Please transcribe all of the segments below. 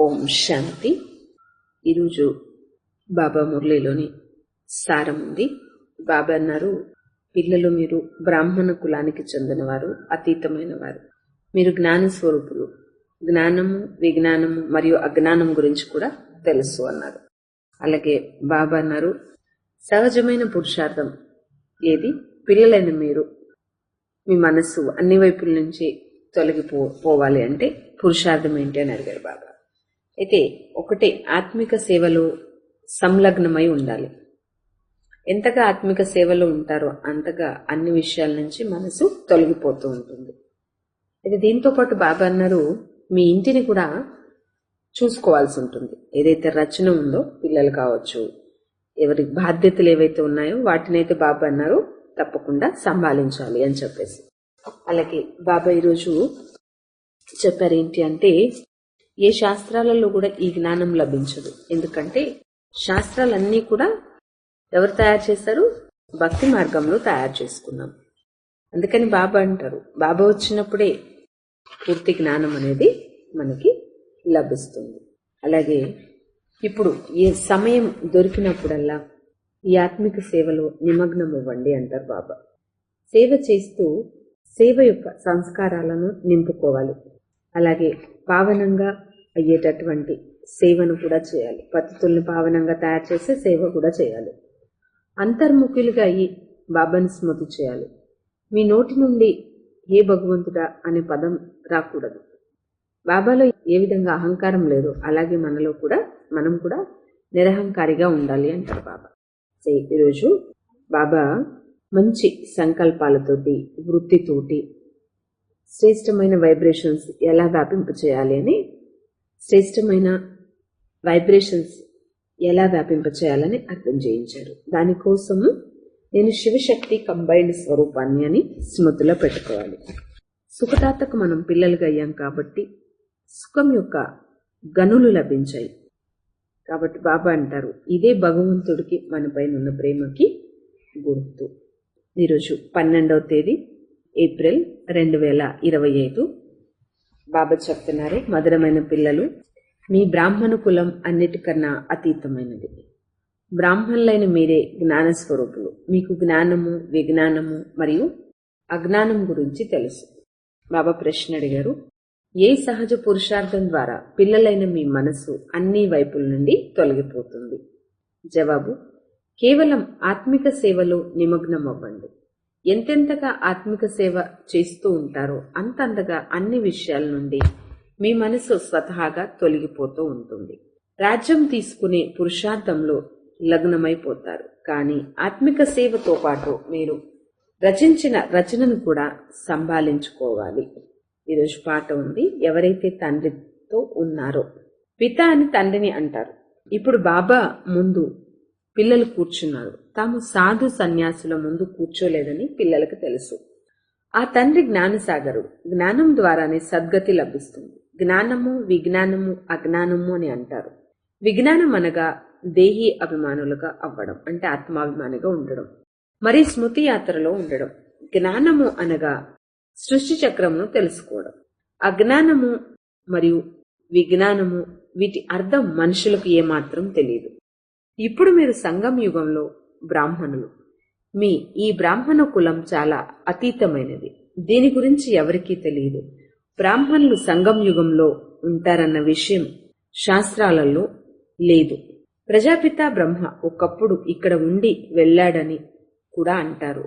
ఓం శాంతి. ఈరోజు బాబా మురళిలోని సారం ఉంది. బాబా అన్నారు, పిల్లలు, మీరు బ్రాహ్మణ కులానికి చెందినవారు, అతీతమైన వారు. మీరు జ్ఞాన స్వరూపులు. జ్ఞానము, విజ్ఞానము మరియు అజ్ఞానం గురించి కూడా తెలుసు అన్నారు. అలాగే బాబా అన్నారు, సహజమైన పురుషార్థం ఏది? పిల్లలైన మీరు మీ మనస్సు అన్ని వైపుల నుంచి తొలగిపోవాలి అంటే పురుషార్థం ఏంటి అని అడిగారు బాబా. అయితే ఒకటి, ఆత్మిక సేవలో సంలగ్నమై ఉండాలి. ఎంతగా ఆత్మిక సేవలో ఉంటారో అంతగా అన్ని విషయాల నుంచి మనసు తొలగిపోతూ ఉంటుంది. అయితే దీంతో పాటు బాబా అన్నారు, మీ ఇంటిని కూడా చూసుకోవాల్సి ఉంటుంది. ఏదైతే రచన ఉందో, పిల్లలు కావచ్చు, ఎవరి బాధ్యతలు ఏవైతే ఉన్నాయో వాటినైతే బాబా అన్నారు తప్పకుండా సంభాళించాలి అని చెప్పేసి. అలాగే బాబా ఈరోజు చెప్పారు ఏంటి అంటే, ఏ శాస్త్రాలలో కూడా ఈ జ్ఞానం లభించదు. ఎందుకంటే శాస్త్రాలన్నీ కూడా ఎవరు తయారు చేశారు? భక్తి మార్గంలో తయారు చేసుకున్నాం. అందుకని బాబా అంటారు, బాబా వచ్చినప్పుడే పూర్తి జ్ఞానం అనేది మనకి లభిస్తుంది. అలాగే ఇప్పుడు ఏ సమయం దొరికినప్పుడల్లా ఈ ఆత్మిక సేవలో నిమగ్నం అవ్వండి అంటారు బాబా. సేవ చేస్తూ సేవ యొక్క సంస్కారాలను నింపుకోవాలి. అలాగే పావనంగా అయ్యేటటువంటి సేవను కూడా చేయాలి. పతితుల్ని పావనంగా తయారు చేసే సేవ కూడా చేయాలి. అంతర్ముఖులుగా అయ్యి బాబాని స్మృతి చేయాలి. మీ నోటి నుండి ఏ భగవంతుడా అనే పదం రాకూడదు. బాబాలో ఏ విధంగా అహంకారం లేదు, అలాగే మనం కూడా నిరహంకారిగా ఉండాలి అంటారు బాబా. ఈరోజు బాబా మంచి సంకల్పాలతోటి, వృత్తితోటి శ్రేష్టమైన వైబ్రేషన్స్ ఎలా వ్యాపింపచేయాలి అని, శ్రేష్టమైన వైబ్రేషన్స్ ఎలా వ్యాపింపచేయాలని అర్థం చేయించారు. దానికోసము నేను శివశక్తి కంబైన్డ్ స్వరూపాన్ని అని స్మృతిలో పెట్టుకోవాలి. సుఖదాతకు మనం పిల్లలుగా అయ్యాం కాబట్టి సుఖం యొక్క గనులు లభించాయి. కాబట్టి బాబా అంటారు, ఇదే భగవంతుడికి మనపైన ఉన్న ప్రేమకి గుర్తు. ఈరోజు 12వ తేదీ ఏప్రిల్ 2025. బాబా చెప్తున్నారు, మధురమైన పిల్లలు, మీ బ్రాహ్మణ కులం అన్నిటికన్నా అతీతమైనది. బ్రాహ్మణులైన మీరే జ్ఞాన స్వరూపులు. మీకు జ్ఞానము, విజ్ఞానము మరియు అజ్ఞానం గురించి తెలుసు. బాబా ప్రశ్న అడిగారు, ఏ సహజ పురుషార్థం ద్వారా పిల్లలైన మీ మనసు అన్ని వైపుల నుండి తొలగిపోతుంది? జవాబు, కేవలం ఆత్మిక సేవలో నిమగ్నం అవ్వండి. ఎంతెంతగా ఆత్మిక సేవ చేస్తూ ఉంటారో అంతంతగా అన్ని విషయాల నుండి మీ మనసు స్వతహాగా తొలగిపోతూ ఉంటుంది. రాజ్యం తీసుకునే పురుషార్థంలో లగ్నమైపోతారు. కానీ ఆత్మిక సేవతో పాటు మీరు రచించిన రచనను కూడా సంభాళించుకోవాలి. ఈరోజు పాట ఉంది, ఎవరైతే తండ్రితో ఉన్నారో, పిత అని తండ్రిని అంటారు. ఇప్పుడు బాబా ముందు పిల్లలు కూర్చున్నారు. తాము సాధు సన్యాసుల ముందు కూర్చోలేదని పిల్లలకు తెలుసు. ఆ తండ్రి జ్ఞానసాగరుడు. జ్ఞానం ద్వారానే సద్గతి లభిస్తుంది. జ్ఞానము, విజ్ఞానము, అజ్ఞానము అని అంటారు. విజ్ఞానం అనగా దేహీ అభిమానులుగా అవ్వడం, అంటే ఆత్మాభిమానిగా ఉండడం, మరి స్మృతి యాత్రలో ఉండడం. జ్ఞానము అనగా సృష్టి చక్రమును తెలుసుకోవడం. అజ్ఞానము మరియు విజ్ఞానము, వీటి అర్థం మనుషులకు ఏమాత్రం తెలియదు. ఇప్పుడు మీరు సంగం యుగంలో బ్రాహ్మణులు. ఈ బ్రాహ్మణ కులం చాలా అతీతమైనది. దీని గురించి ఎవరికీ తెలియదు. బ్రాహ్మణులు సంగం యుగంలో ఉంటారన్న విషయం శాస్త్రాలలో లేదు. ప్రజాపిత బ్రహ్మ ఒకప్పుడు ఇక్కడ ఉండి వెళ్ళాడని కూడా అంటారు.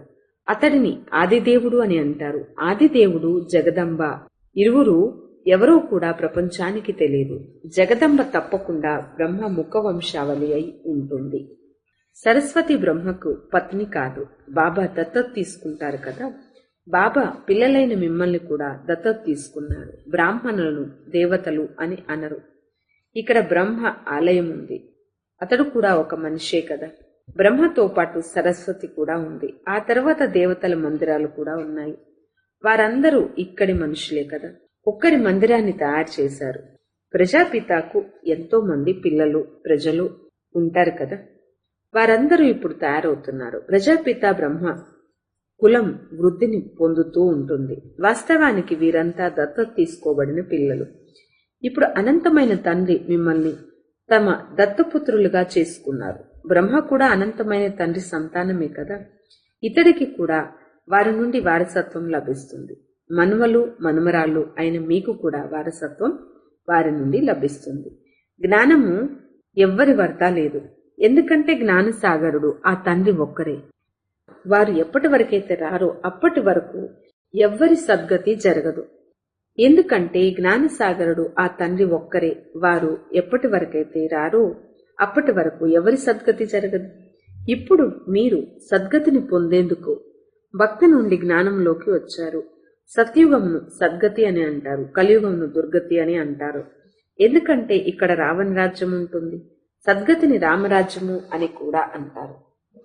అతడిని ఆదిదేవుడు అని అంటారు. ఆదిదేవుడు, జగదంబ ఇరువురు ఎవరో కూడా ప్రపంచానికి తెలియదు. జగదంబ తప్పకుండా బ్రహ్మ ముఖ వంశావళి అయి ఉంటుంది. సరస్వతి బ్రహ్మకు పత్ని కాదు. బాబా దత్తత తీసుకుంటారు కదా. బాబా పిల్లలైన మిమ్మల్ని కూడా దత్తత తీసుకున్నారు. బ్రాహ్మణులను దేవతలు అని అనరు. ఇక్కడ బ్రహ్మ ఆలయం ఉంది. అతడు కూడా ఒక మనిషే కదా. బ్రహ్మతో పాటు సరస్వతి కూడా ఉంది. ఆ తర్వాత దేవతల మందిరాలు కూడా ఉన్నాయి. వారందరూ ఇక్కడి మనుషులే కదా. ఒక్కరి మందిరాన్ని తయారు చేశారు. ప్రజాపితకు ఎంతో మంది పిల్లలు, ప్రజలు ఉంటారు కదా. వారందరూ ఇప్పుడు తయారవుతున్నారు. ప్రజాపిత బ్రహ్మ కులం వృద్ధిని పొందుతూ ఉంటుంది. వాస్తవానికి వీరంతా దత్తత తీసుకోబడిన పిల్లలు. ఇప్పుడు అనంతమైన తండ్రి మిమ్మల్ని తమ దత్తపుత్రులుగా చేసుకున్నారు. బ్రహ్మ కూడా అనంతమైన తండ్రి సంతానమే కదా. ఇతడికి కూడా వారి నుండి వారసత్వం లభిస్తుంది. మనుమలు మనుమరాళ్ళు అయిన మీకు కూడా వారసత్వం వారి నుండి లభిస్తుంది. జ్ఞానము ఎవ్వరి వద్ద లేదు, ఎందుకంటే జ్ఞానసాగరుడు ఆ తండ్రి ఒక్కరే. వారు ఎప్పటి వరకైతే రారో అప్పటి వరకు ఎవ్వరి సద్గతి జరగదు. ఎందుకంటే జ్ఞానసాగరుడు ఆ తండ్రి ఒక్కరే. వారు ఎప్పటి వరకైతే రారో అప్పటి వరకు ఎవరి సద్గతి జరగదు. ఇప్పుడు మీరు సద్గతిని పొందేందుకు భక్తి నుండి జ్ఞానంలోకి వచ్చారు. సత్యుగంను సద్గతి అని అంటారు, కలియుగంను దుర్గతి అని అంటారు. ఎందుకంటే ఇక్కడ రావణ రాజ్యం ఉంటుంది. సద్గతిని రామరాజ్యము అని కూడా అంటారు.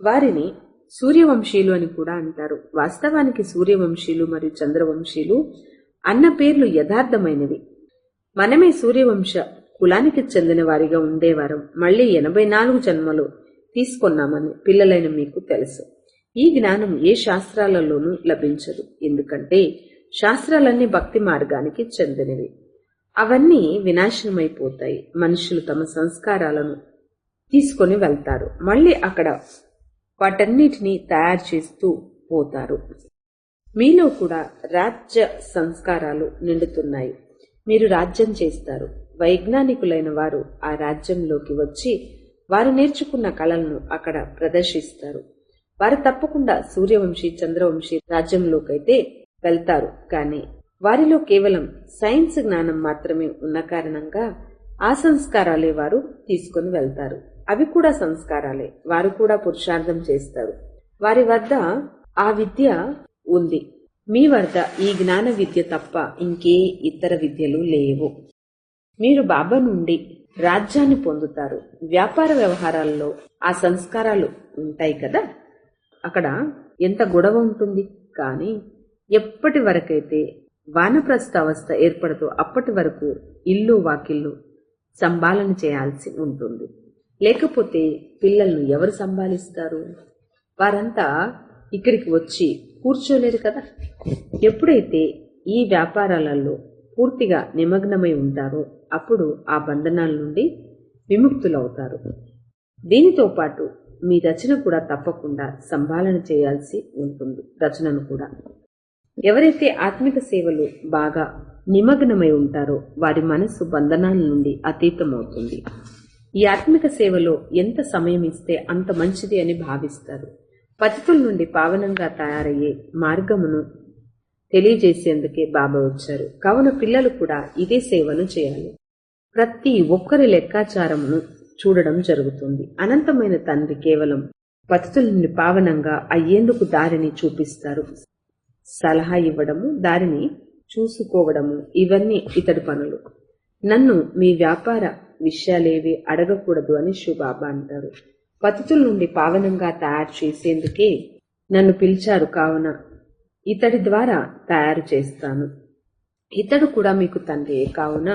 వారిని సూర్యవంశీయులు అని కూడా అంటారు. వాస్తవానికి సూర్యవంశీయులు మరియు చంద్రవంశీయులు అన్న పేర్లు యథార్థమైనవి. మనమే సూర్యవంశ కులానికి చెందిన వారిగా ఉండేవారం. మళ్లీ 84 జన్మలు తీసుకున్నామని పిల్లలైన మీకు తెలుసు. ఈ జ్ఞానం ఏ శాస్త్రాలలోనూ లభించదు, ఎందుకంటే శాస్త్రాలన్నీ భక్తి మార్గానికి చెందినవి. అవన్నీ వినాశనమైపోతాయి. మనుషులు తమ సంస్కారాలను తీసుకొని వెళ్తారు, మళ్ళీ అక్కడ వాటన్నిటినీ తయారు చేస్తూ పోతారు. మీలో కూడా రాజ్య సంస్కారాలు నిండుతున్నాయి. మీరు రాజ్యం చేస్తారు. వైజ్ఞానికులైన వారు ఆ రాజ్యంలోకి వచ్చి వారు నేర్చుకున్న కళలను అక్కడ ప్రదర్శిస్తారు. వారు తప్పకుండా సూర్యవంశీ చంద్రవంశీ రాజ్యంలోకైతే వెళ్తారు. కానీ వారిలో కేవలం సైన్స్ జ్ఞానం మాత్రమే ఉన్న కారణంగా ఆ సంస్కారాలే వారు తీసుకుని వెళ్తారు. అవి కూడా సంస్కారాలే. వారు కూడా పురుషార్థం చేస్తారు. వారి వద్ద ఆ విద్య ఉంది. మీ వద్ద ఈ జ్ఞాన విద్య తప్ప ఇంకే ఇతర విద్యలు లేవు. మీరు బాబా నుండి రాజ్యాన్ని పొందుతారు. వ్యాపార వ్యవహారాల్లో ఆ సంస్కారాలు ఉంటాయి కదా. అక్కడ ఎంత గొడవ ఉంటుంది. కానీ ఎప్పటి వరకైతే వానప్రస్థ అవస్థ ఏర్పడదో అప్పటి వరకు ఇల్లు వాకిళ్ళు సంభాళన చేయాల్సి ఉంటుంది. లేకపోతే పిల్లలను ఎవరు సంభాలిస్తారు? వారంతా ఇక్కడికి వచ్చి కూర్చోలేరు కదా. ఎప్పుడైతే ఈ వ్యాపారాలలో పూర్తిగా నిమగ్నమై ఉంటారో అప్పుడు ఆ బంధనాల నుండి విముక్తులవుతారు. దీనితో పాటు మీ రచన కూడా తప్పకుండా సంభాళన చేయాల్సి ఉంటుంది. రచనను కూడా ఎవరైతే ఆత్మిక సేవలు బాగా నిమగ్నమై ఉంటారో వారి మనస్సు బంధనాల నుండి అతీతమవుతుంది. ఈ ఆత్మిక సేవలో ఎంత సమయం ఇస్తే అంత మంచిది అని భావిస్తారు. పతితుల నుండి పావనంగా తయారయ్యే మార్గమును తెలియజేసేందుకే బాబా వచ్చారు. కావున పిల్లలు కూడా ఇదే సేవను చేయాలి. ప్రతి ఒక్కరి లెక్కాచారమును చూడడం జరుగుతుంది. అనంతమైన తండ్రి కేవలం పతితుల నుండి పావనంగా అయ్యేందుకు దారిని చూపిస్తారు. సలహా ఇవ్వడము, దారిని చూసుకోవడము, ఇవన్నీ ఇతడి పనులు. నన్ను మీ వ్యాపార విషయాలేవి అడగకూడదు అని శివబాబా అంటారు. పతితుల నుండి పావనంగా తయారు చేసేందుకే నన్ను పిలిచారు. కావున ఇతడి ద్వారా తయారు చేస్తాను. ఇతడు కూడా మీకు తండ్రి. కావున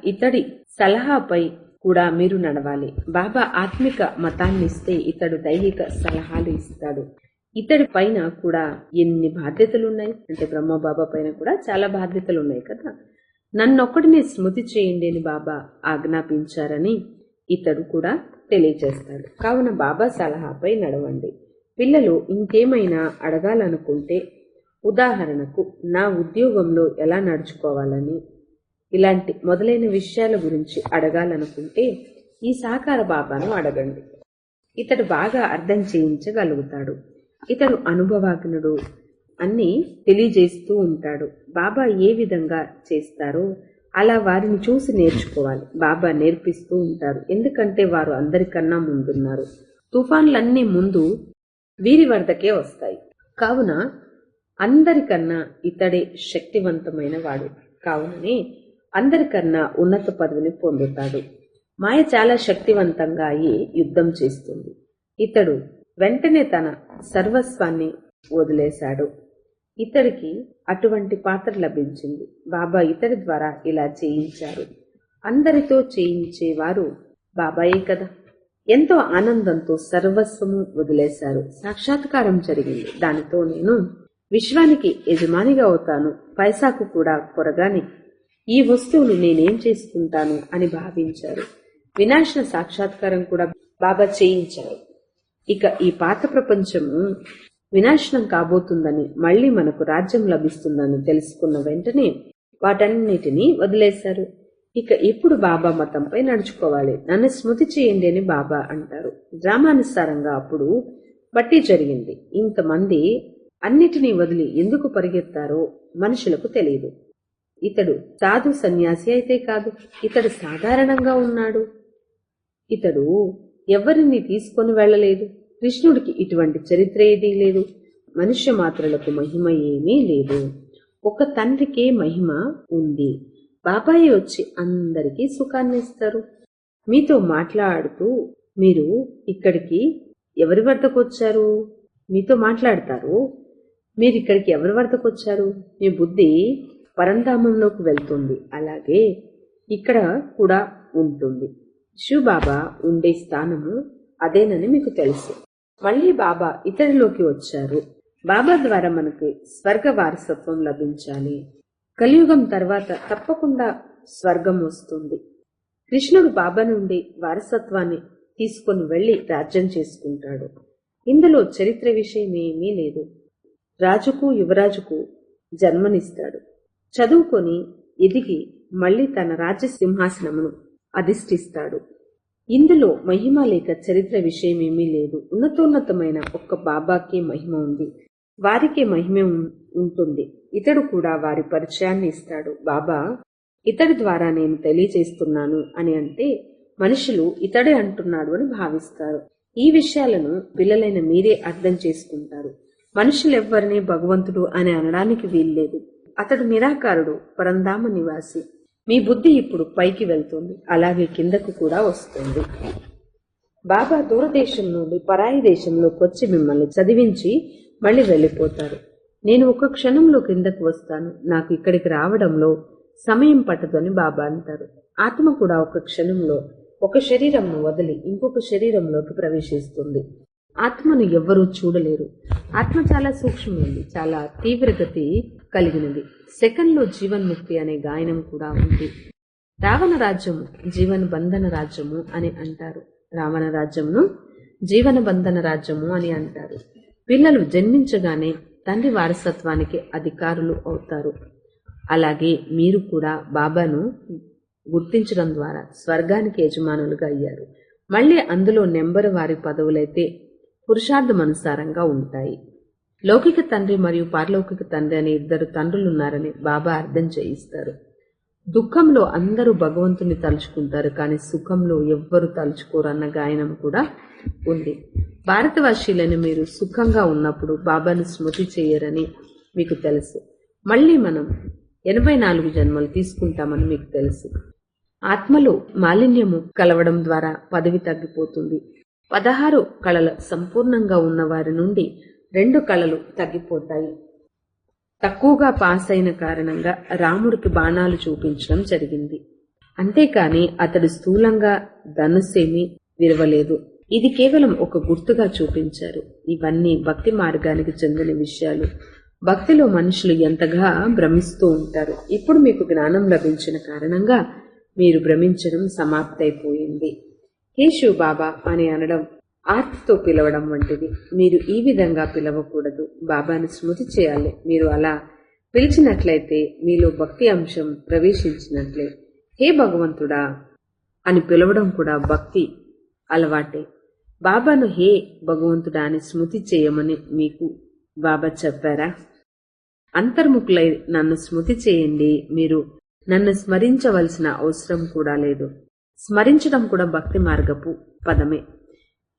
ఇతడి సలహాపై కూడా మీరు నడవాలి. బాబా ఆత్మిక మతాన్ని ఇస్తే ఇతడు దైహిక సలహాలు ఇస్తాడు. ఇతడి పైన కూడా ఎన్ని బాధ్యతలున్నాయి అంటే బ్రహ్మబాబా పైన కూడా చాలా బాధ్యతలు ఉన్నాయి కదా. నన్నొక్కడిని స్మృతి చేయండి అని బాబా ఆజ్ఞాపించారని ఇతడు కూడా తెలియజేస్తాడు. కావున బాబా సలహాపై నడవండి. పిల్లలు ఇంకేమైనా అడగాలనుకుంటే, ఉదాహరణకు నా ఉద్యోగంలో ఎలా నడుచుకోవాలని, ఇలాంటి మొదలైన విషయాల గురించి అడగాలనుకుంటే ఈ సాకార బాబాను అడగండి. ఇతడు బాగా అర్థం చేయించగలుగుతాడు. ఇతడు అనుభవజ్ఞుడు అన్ని తెలియజేస్తూ ఉంటాడు. బాబా ఏ విధంగా చేస్తారో అలా వారిని చూసి నేర్చుకోవాలి. బాబా నేర్పిస్తూ ఉంటారు, ఎందుకంటే వారు అందరికన్నా ముందున్నారు. తుఫాన్లన్నీ ముందు వీరి వద్దకే వస్తాయి. కావున అందరికన్నా ఇతడే శక్తివంతమైన వాడు. కావుననే అందరికన్నా ఉన్నత పదవిని పొందుతాడు. మాయ చాలా శక్తివంతంగా అయి యుద్ధం చేస్తుంది. ఇతడు వెంటనే తన సర్వస్వాన్ని వదిలేశాడు. ఇతడికి అటువంటి పాత్ర లభించింది. బాబా ఇతడి ద్వారా ఇలా చేయించారు. అందరితో చేయించేవారు బాబాయే కదా. ఎంతో ఆనందంతో సర్వస్వము వదిలేశారు. సాక్షాత్కారం జరిగింది. దానితో నేను విశ్వానికి యజమానిగా అవుతాను. పైసాకు కూడా కొరగాని ఈ వస్తువును నేనేం చేసుకుంటాను అని భావించారు. వినాశన సాక్షాత్కారం కూడా బాబా చేయించారు. ఇక ఈ పాత ప్రపంచము వినాశనం కాబోతుందని, మళ్లీ మనకు రాజ్యం లభిస్తుందని తెలుసుకున్న వెంటనే వాటన్నిటినీ వదిలేశారు. ఇక ఇప్పుడు బాబా మతంపై నడుచుకోవాలి, నన్ను స్మృతి చేయండి అని బాబా అంటారు. డ్రామానుసారంగా అప్పుడు బట్టి జరిగింది. ఇంతమంది అన్నిటినీ వదిలి ఎందుకు పరిగెత్తారో మనుషులకు తెలియదు. ఇతడు సాధు సన్యాసి అయితే కాదు, ఇతడు సాధారణంగా ఉన్నాడు. ఇతడు ఎవరిని తీసుకొని వెళ్లలేదు. కృష్ణుడికి ఇటువంటి చరిత్ర ఏదీ లేదు. మనుష్య మాత్రలకు మహిమ ఏమీ లేదు. ఒక తండ్రికే మహిమ ఉంది. బాబాయి వచ్చి అందరికీ సుఖాన్ని ఇస్తారు. మీతో మాట్లాడుతూ మీరు ఇక్కడికి ఎవరి వద్దకు వచ్చారు? మీతో మాట్లాడతారు. మీరు ఇక్కడికి ఎవరి వద్దకు వచ్చారు? మీ బుద్ధి పరంధామంలోకి వెళ్తుంది. అలాగే ఇక్కడ కూడా ఉంటుంది. శివబాబా ఉండే స్థానము అదేనని మీకు తెలుసు. మళ్లీ బాబా ఇతడిలోకి వచ్చారు. బాబా ద్వారా మనకి స్వర్గ వారసత్వం లభించాలి. కలియుగం తర్వాత తప్పకుండా స్వర్గం వస్తుంది. కృష్ణుడు బాబా నుండి వారసత్వాన్ని తీసుకుని వెళ్లి రాజ్యం చేసుకుంటాడు. ఇందులో చరిత్ర విషయం ఏమీ లేదు. రాజుకు యువరాజుకు జన్మనిస్తాడు. చదువుకొని ఎదిగి మళ్లీ తన రాజ్య సింహాసనమును అధిష్ఠిస్తాడు. ఇందులో మహిమ లేక చరిత్ర విషయం ఏమీ లేదు. ఉన్నతోన్నతమైన ఒక్క బాబాకే మహిమ ఉంది. వారికే మహిమ ఉంటుంది. ఇతడు కూడా వారి పరిచయాన్ని ఇస్తాడు. బాబా ఇతడి ద్వారా నేను తెలియజేస్తున్నాను అని అంటే మనుషులు ఇతడే అంటున్నాడు అని భావిస్తారు. ఈ విషయాలను పిల్లలైన మీరే అర్థం చేసుకుంటారు. మనుషులెవ్వరినీ భగవంతుడు అని అనడానికి వీల్లేదు. అతడు నిరాకారుడు, పరంధామ నివాసి. మీ బుద్ధి ఇప్పుడు పైకి వెళ్తుంది, అలాగే కిందకు కూడా వస్తుంది. బాబా దూరదేశం నుండి పరాయి దేశంలోకి వచ్చి మిమ్మల్ని చదివించి మళ్ళీ వెళ్ళిపోతారు. నేను ఒక క్షణంలో కిందకు వస్తాను. నాకు ఇక్కడికి రావడంలో సమయం పట్టదని బాబా అంటారు. ఆత్మ కూడా ఒక క్షణంలో ఒక శరీరంను వదిలి ఇంకొక శరీరంలోకి ప్రవేశిస్తుంది. ఆత్మను ఎవ్వరూ చూడలేరు. ఆత్మ చాలా సూక్ష్మమైంది, చాలా తీవ్రగతి కలిగినది. సెకండ్లో జీవన్ముక్తి అనే గాయనం కూడా ఉంది. రావణ రాజ్యము జీవన బంధన రాజ్యము అని అంటారు. రావణ రాజ్యమును జీవన బంధన రాజ్యము అని అంటారు. పిల్లలు జన్మించగానే తండ్రి వారసత్వానికి అధికారులు అవుతారు. అలాగే మీరు కూడా బాబాను గుర్తించడం ద్వారా స్వర్గానికి యజమానులుగా అయ్యారు. మళ్లీ అందులో నెంబరు వారి పదవులైతే పురుషార్థమనుసారంగా ఉంటాయి. లౌకిక తండ్రి మరియు పారలౌకిక తండ్రి అనే ఇద్దరు తండ్రులున్నారని బాబా అర్థం చేయిస్తారు. దుఃఖంలో అందరూ భగవంతుని తలుచుకుంటారు, కానీ సుఖంలో ఎవ్వరు తలుచుకోరన్న గాయనం కూడా ఉంది. భారతవాసీలను మీరు సుఖంగా ఉన్నప్పుడు బాబాను స్మృతి చేయరని మీకు తెలుసు. మళ్లీ మనం 84 జన్మలు తీసుకుంటామని మీకు తెలుసు. ఆత్మలో మాలిన్యము కలవడం ద్వారా పదవి తగ్గిపోతుంది. 16 కళలు సంపూర్ణంగా ఉన్న వారి నుండి 2 కళలు తగ్గిపోతాయి. తక్కువగా పాస్ అయిన కారణంగా రాముడికి బాణాలు చూపించడం జరిగింది. అంతేకాని అతడు స్థూలంగా ధనుస్సేమీ విరవలేదు. ఇది కేవలం ఒక గుర్తుగా చూపించారు. ఇవన్నీ భక్తి మార్గానికి చెందిన విషయాలు. భక్తిలో మనుషులు ఎంతగా భ్రమిస్తూ ఉంటారు. ఇప్పుడు మీకు జ్ఞానం లభించిన కారణంగా మీరు భ్రమించడం సమాప్తైపోయింది. హే శివ్ బాబా అని అనడం ఆర్తితో పిలవడం వంటిది. మీరు ఈ విధంగా పిలవకూడదు. బాబాను స్మృతి చేయాలి. మీరు అలా పిలిచినట్లయితే మీలో భక్తి అంశం ప్రవేశించినట్లే. హే భగవంతుడా అని పిలవడం కూడా భక్తి అలవాటే. బాబాను హే భగవంతుడా అని స్మృతి చేయమని మీకు బాబా చెప్పారా? అంతర్ముఖులై నన్ను స్మృతి చేయండి. మీరు నన్ను స్మరించవలసిన అవసరం కూడా లేదు. స్మరించడం కూడా భక్తి మార్గపు పదమే.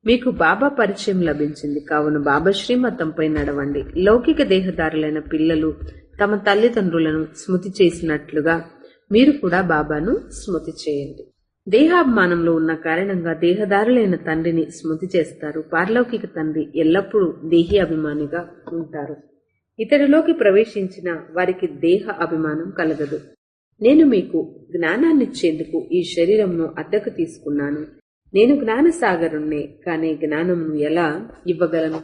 మీకు బాబా పరిచయం లభించింది కావున బాబా శ్రీమతంపై నడవండి. లౌకిక దేహదారులైన పిల్లలు తమ తల్లిదండ్రులను స్మృతి చేసినట్లుగా మీరు కూడా బాబాను స్మృతి చేయండి. దేహాభిమానంలో ఉన్న కారణంగా దేహదారులైన తండ్రిని స్మృతి చేస్తారు. పారలౌకిక తండ్రి ఎల్లప్పుడూ దేహి అభిమానిగా ఉంటారు. ఇతరులోకి ప్రవేశించిన వారికి దేహ అభిమానం కలగదు. నేను మీకు జ్ఞానాన్నిచ్చేందుకు ఈ శరీరంను అద్దెకు తీసుకున్నాను. నేను జ్ఞానసాగరుణ్ణే, కానీ జ్ఞానంను ఎలా ఇవ్వగలను?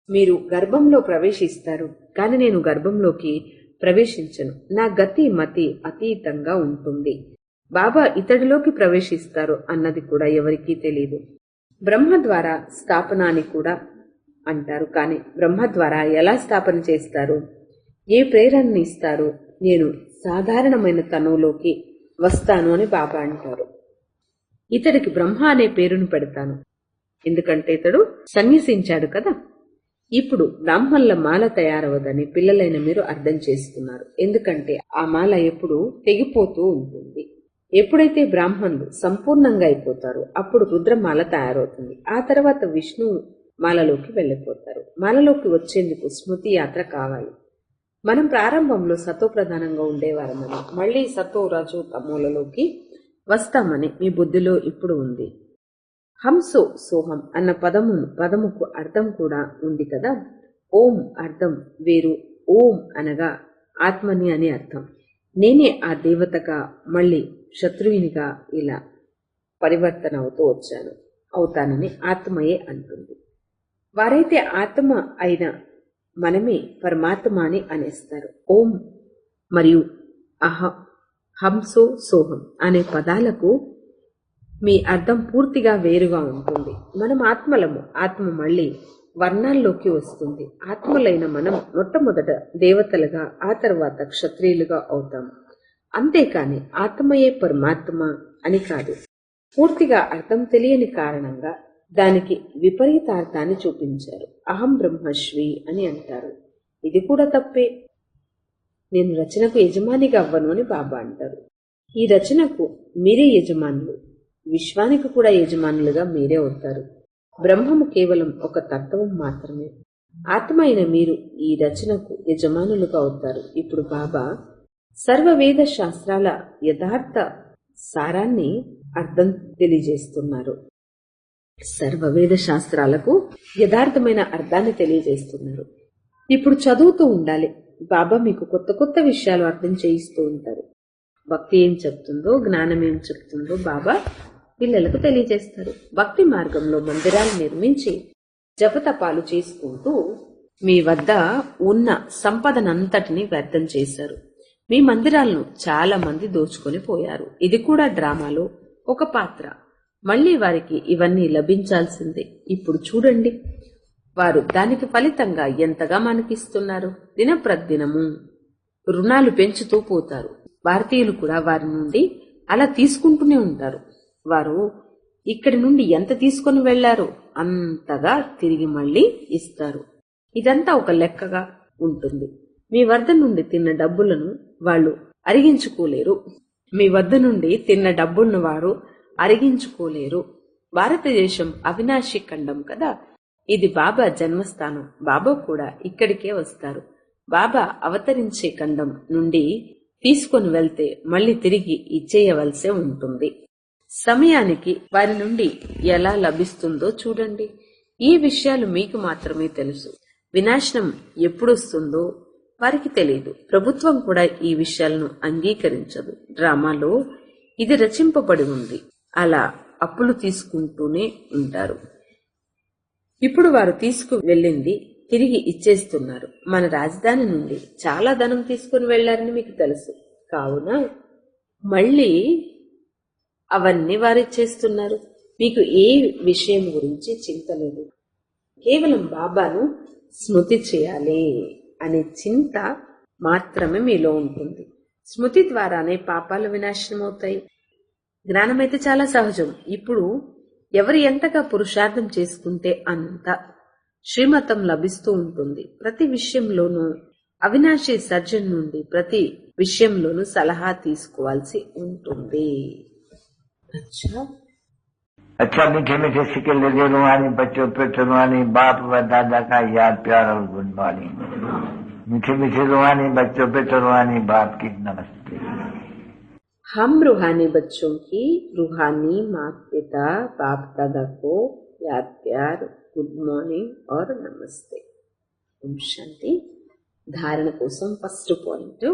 మీరు గర్భంలో ప్రవేశిస్తారు, కానీ నేను గర్భంలోకి ప్రవేశించను. నా గతి మతి అతీతంగా ఉంటుంది. బాబా ఇతడిలోకి ప్రవేశిస్తారు అన్నది కూడా ఎవరికీ తెలియదు. బ్రహ్మ ద్వారా స్థాపన అని కూడా అంటారు. కానీ బ్రహ్మ ద్వారా ఎలా స్థాపన చేస్తారు, ఏ ప్రేరణని ఇస్తారు? నేను సాధారణమైన తనువులోకి వస్తాను అని బాబా అంటారు. ఇతడికి బ్రహ్మ అనే పేరును పెడతాను, ఎందుకంటే ఇతడు సన్యసించాడు కదా. ఇప్పుడు బ్రాహ్మణుల మాల తయారవదని పిల్లలైన మీరు అర్థం చేసుకున్నారు. ఎందుకంటే ఆ మాల ఎప్పుడు తెగిపోతూ ఉంటుంది. ఎప్పుడైతే బ్రాహ్మణులు సంపూర్ణంగా అయిపోతారో అప్పుడు రుద్రమాల తయారవుతుంది. ఆ తర్వాత విష్ణు మాలలోకి వెళ్ళిపోతారు. మాలలోకి వచ్చేందుకు స్మృతి యాత్ర కావాలి. మనం ప్రారంభంలో సతో ప్రధానంగా ఉండేవారమని, మళ్ళీ సతో రజో తమోలలోకి వస్తామని మీ బుద్ధిలో ఇప్పుడు ఉంది. హంసో సోహం అన్న పదముకు అర్థం కూడా ఉంది కదా. ఓం అర్థం వేరు. ఓం అనగా ఆత్మని అని అర్థం. నేనే ఆ దేవతగా మళ్ళీ శత్రువునిగా ఇలా పరివర్తన అవుతానని ఆత్మయే అంటుంది. వారైతే ఆత్మ అయిన మనమే పరమాత్మ అని అనేస్తారు. ఓం మరియు హంసో సోహం అనే పదాలకు మీ అర్థం పూర్తిగా వేరుగా ఉంటుంది. మనం ఆత్మలము. ఆత్మ మళ్ళీ వర్ణాల్లోకి వస్తుంది. ఆత్మలైన మనం మొట్టమొదట దేవతలుగా, ఆ తర్వాత క్షత్రియులుగా అవుతాము. అంతేకాని ఆత్మయే పరమాత్మ అని కాదు. పూర్తిగా అర్థం తెలియని కారణంగా దానికి విపరీతార్థాన్ని చూపించారు. అహం బ్రహ్మశ్వి అని అంటారు. ఇది కూడా తప్పే. నేను రచనకు యజమానిగా అవ్వను అని బాబా అంటారు. ఈ రచనకు మీరే యజమానులు, విశ్వానికి కూడా యజమానులుగా మీరే అవుతారు. బ్రహ్మము కేవలం ఒక తత్వం మాత్రమే. ఆత్మ అయిన మీరు ఈ రచనకు యజమానులుగా అవుతారు. ఇప్పుడు బాబా సర్వవేద శాస్త్రాల యథార్థ సారాన్ని అర్థం తెలియజేస్తున్నారు. సర్వవేద శాస్త్రాలకు యథార్థమైన అర్థాన్ని తెలియజేస్తున్నారు. ఇప్పుడు చదువుతూ ఉండాలి. బాబా మీకు కొత్త కొత్త విషయాలు అర్థం చేయిస్తూ ఉంటారు. భక్తి ఏం చెప్తుందో, జ్ఞానం ఏం చెప్తుందో బాబా పిల్లలకు తెలియజేస్తారు. భక్తి మార్గంలో మందిరాలు నిర్మించి జపతపాలు చేసుకుంటూ మీ వద్ద ఉన్న సంపదనంతటిని వ్యర్థం చేశారు. మీ మందిరాలను చాలా మంది దోచుకొని పోయారు. ఇది కూడా డ్రామాలో ఒక పాత్ర. మళ్లీ వారికి ఇవన్నీ లభించాల్సిందే. ఇప్పుడు చూడండి, వారు దానికి ఫలితంగా ఎంతగా మనకిస్తున్నారు. దినప్రదినము రుణాలు పెంచుతూ పోతారు. భారతీయులు కూడా వారి నుండి అలా తీసుకుంటూనే ఉంటారు. వారు ఇక్కడి నుండి ఎంత తీసుకొని వెళ్లారో అంతగా తిరిగి మళ్లీ ఇస్తారు. ఇదంతా ఒక లెక్కగా ఉంటుంది. మీ వద్ద నుండి తిన్న డబ్బులను వాళ్ళు అరిగించుకోలేరు. వారు అరిగించుకోలేరు. భారతదేశం అవినాశి ఖండం కదా. ఇది బాబా జన్మస్థానం. బాబా కూడా ఇక్కడికే వస్తారు. బాబా అవతరించే ఖండం నుండి తీసుకొని వెళ్తే మళ్లీ తిరిగి ఇచ్చేయవలసే ఉంటుంది. సమయానికి వారి నుండి ఎలా లభిస్తుందో చూడండి. ఈ విషయాలు మీకు మాత్రమే తెలుసు. వినాశనం ఎప్పుడొస్తుందో వారికి తెలియదు. ప్రభుత్వం కూడా ఈ విషయాలను అంగీకరించదు. డ్రామాలో ఇది రచింపబడి ఉంది. అలా అప్పులు తీసుకుంటూనే ఉంటారు. ఇప్పుడు వారు తీసుకు వెళ్ళింది తిరిగి ఇచ్చేస్తున్నారు. మన రాజధాని నుండి చాలా ధనం తీసుకుని వెళ్లారని మీకు తెలుసు. కావున మళ్ళీ అవన్నీ వారిచ్చేస్తున్నారు. మీకు ఏ విషయం గురించి చింత లేదు. కేవలం బాబాను స్మృతి చేయాలి అనే చింత మాత్రమే మీలో ఉంటుంది. స్మృతి ద్వారానే పాపాలు వినాశనమవుతాయి. జ్ఞానమైతే చాలా సహజం. ఇప్పుడు ఎవరు ఎంతగా పురుషార్థం చేసుకుంటే అంత శ్రీమతం లభిస్తూ ఉంటుంది. ప్రతి విషయంలోనూ అవినాశి సర్జన్ నుండి ప్రతి విషయంలోనూ సలహా తీసుకోవాల్సి ఉంటుంది. अच्छा मीठे मीठे सिक्के लगे रुहानी बच्चों पे रुहानी बाप व दादा का याद प्यार और गुणवाणी। मीठे मीठे रुहानी बच्चों पे रुहानी बाप की नमस्ते। हम रूहानी बच्चों की रूहानी माता पिता बाप दादा को याद प्यार गुड మార్నింగ్ और నమస్తే. ఓం శాంతి. ధారణ కోసం ఫస్ట్ పాయింట్,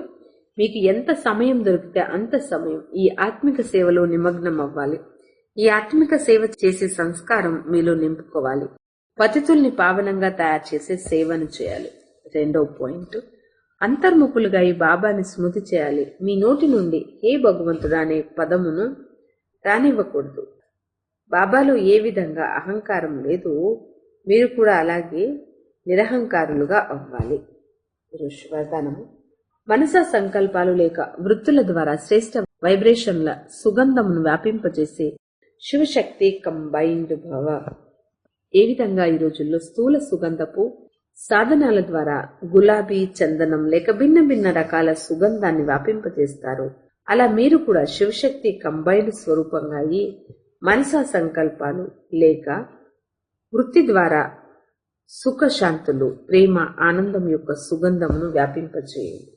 మీకు ఎంత సమయం దొరికితే అంత సమయం ఈ ఆత్మిక సేవలో నిమగ్నం అవ్వాలి. ఈ ఆత్మిక సేవ చేసే సంస్కారం మీలో నింపుకోవాలి. పతితుల్ని పావనంగా తయారు చేసే సేవను చేయాలి. రెండో పాయింట్, అంతర్ముఖులుగా ఈ బాబాని స్మృతి చేయాలి. మీ నోటి నుండి హే భగవంతుడా అనే పదమును రానివ్వకూడదు. బాబాలో ఏ విధంగా అహంకారం లేదు, మీరు కూడా అలాగే నిరహంకారులుగా అవ్వాలి. వరదానము: మనసా సంకల్పాలు లేక వృత్తుల ద్వారా శ్రేష్ట వైబ్రేషన్ల సుగంధమును వ్యాపింపజేసే శివశక్తి కంబైన్డ్ భవ. ఏ విధంగా ఈ రోజుల్లో స్థూల సుగంధపు సాధనాల ద్వారా గులాబీ, చందనం లేక భిన్న భిన్న రకాల సుగంధాన్ని వ్యాపింపజేస్తారు, అలా మీరు కూడా శివశక్తి కంబైన్డ్ స్వరూపంగా అయి మనసా సంకల్పాలు లేక వృత్తి ద్వారా సుఖశాంతులు, ప్రేమ, ఆనందం యొక్క సుగంధమును వ్యాపింపచేయండి.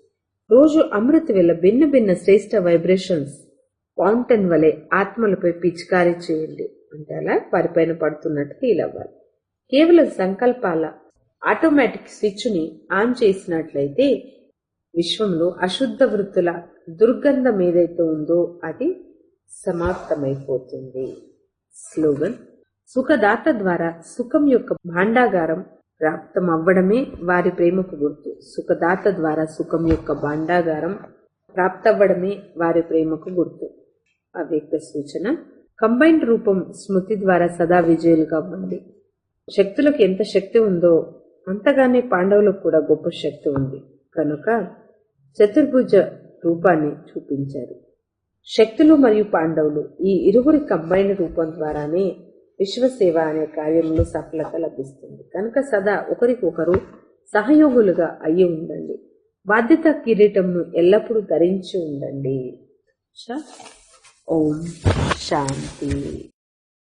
రోజు అమృత వేళ భిన్న భిన్న శ్రేష్ట వైబ్రేషన్స్ ఫౌంటైన్ వలె ఆత్మలపై పిచికారీ చేయండి. అంటే అలా వారిపైన పడుతున్నట్టు ఫీల్ అవ్వాలి. కేవలం సంకల్పాల ఆటోమేటిక్ స్విచ్ ని ఆన్ చేసినట్లయితే విశ్వంలో అశుద్ధ వృత్తుల దుర్గంధం ఏదైతే ఉందో అది సమాప్తమైపోతుంది. స్లోగన్: సుఖదాత ద్వారా సుఖం యొక్క భాండాగారం ప్రాప్తం అవ్వడమే వారి ప్రేమకు గుర్తు. సుఖదాత ద్వారా సుఖం యొక్క భాండాగారం ప్రాప్తవ్వడమే వారి ప్రేమకు గుర్తు. అవ్యక్త సూచన: కంబైన్డ్ రూపం స్మృతి ద్వారా సదా విజయులుగా అవ్వండి. శక్తులకు ఎంత శక్తి ఉందో అంతగానే పాండవులకు కూడా గొప్ప శక్తి ఉంది కనుక చతుర్భుజ రూపాన్ని చూపించారు. శక్తులు మరియు పాండవులు ఈ ఇరువురి కంబైన్డ్ రూపం ద్వారానే విశ్వసేవ అనే కార్యంలో సఫలత లభిస్తుంది. కనుక సదా ఒకరికొకరు సహయోగులుగా అయ్యి ఉండండి. బాధ్యత కిరీటంను ఎల్లప్పుడూ ధరించి ఉండండి. ఓం శాంతి.